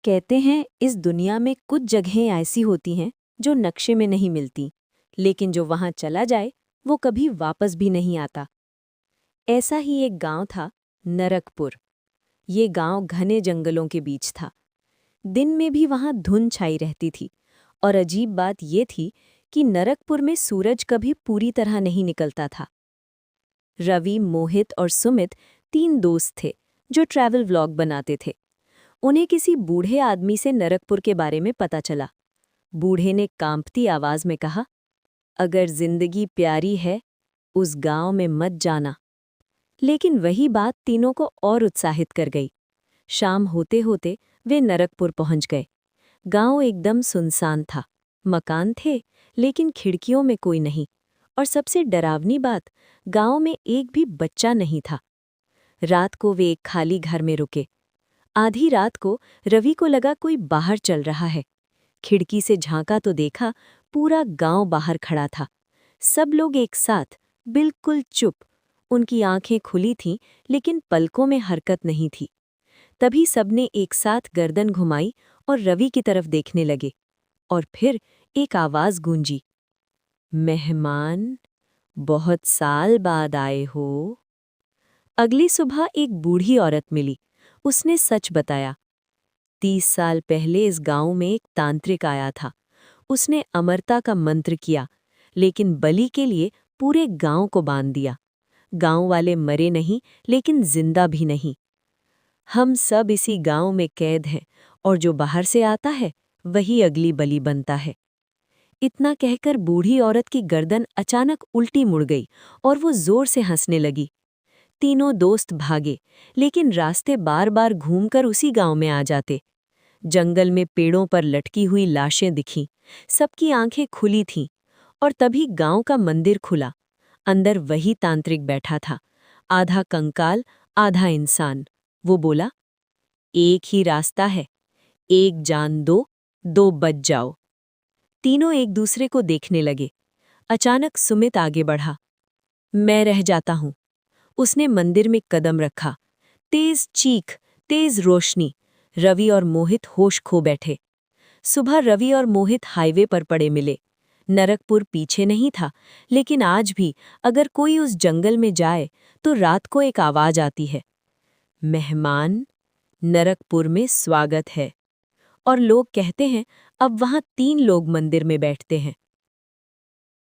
कहते हैं इस दुनिया में कुछ जगहें ऐसी होती हैं जो नक्शे में नहीं मिलती, लेकिन जो वहां चला जाए वो कभी वापस भी नहीं आता। ऐसा ही एक गांव था, नरकपुर। ये गांव घने जंगलों के बीच था। दिन में भी वहां धुंध छाई रहती थी, और अजीब बात ये थी कि नरकपुर में सूरज कभी पूरी तरह नहीं निकलता था। रवि, मोहित और सुमित 3 दोस्त थे जो ट्रैवल व्लॉग बनाते थे। उन्हें किसी बूढ़े आदमी से नरकपुर के बारे में पता चला। बूढ़े ने कांपती आवाज में कहा, अगर जिंदगी प्यारी है उस गांव में मत जाना। लेकिन वही बात तीनों को और उत्साहित कर गई। शाम होते होते वे नरकपुर पहुंच गए। गांव एकदम सुनसान था। मकान थे, लेकिन खिड़कियों में कोई नहीं। और सबसे डरावनी बात, गांव में एक भी बच्चा नहीं था। रात को वे एक खाली घर में रुके। आधी रात को रवि को लगा कोई बाहर चल रहा है। खिड़की से झांका तो देखा, पूरा गांव बाहर खड़ा था। सब लोग एक साथ, बिल्कुल चुप। उनकी आंखें खुली थीं, लेकिन पलकों में हरकत नहीं थी। तभी सबने एक साथ गर्दन घुमाई और रवि की तरफ देखने लगे। और फिर एक आवाज गूंजी, मेहमान, बहुत साल बाद आए हो। अगली सुबह एक बूढ़ी औरत मिली। उसने सच बताया। 30 साल पहले इस गांव में एक तांत्रिक आया था। उसने अमरता का मंत्र किया, लेकिन बलि के लिए पूरे गांव को बांध दिया। गांव वाले मरे नहीं, लेकिन जिंदा भी नहीं। हम सब इसी गांव में कैद हैं, और जो बाहर से आता है वही अगली बलि बनता है। इतना कहकर बूढ़ी औरत की गर्दन अचानक उल्टी मुड़ गई और वो जोर से हंसने लगी। तीनों दोस्त भागे, लेकिन रास्ते बार बार घूमकर उसी गांव में आ जाते। जंगल में पेड़ों पर लटकी हुई लाशें दिखीं। सबकी आंखें खुली थीं। और तभी गांव का मंदिर खुला। अंदर वही तांत्रिक बैठा था, आधा कंकाल आधा इंसान। वो बोला, एक ही रास्ता है, एक जान दो, दो बच जाओ। तीनों एक दूसरे को देखने लगे। अचानक सुमित आगे बढ़ा। मैं रह जाता हूं। उसने मंदिर में कदम रखा। तेज चीख, तेज रोशनी। रवि और मोहित होश खो बैठे। सुबह रवि और मोहित हाईवे पर पड़े मिले। नरकपुर पीछे नहीं था, लेकिन आज भी अगर कोई उस जंगल में जाए तो रात को एक आवाज आती है, मेहमान, नरकपुर में स्वागत है। और लोग कहते हैं अब वहां 3 लोग मंदिर में बैठते हैं।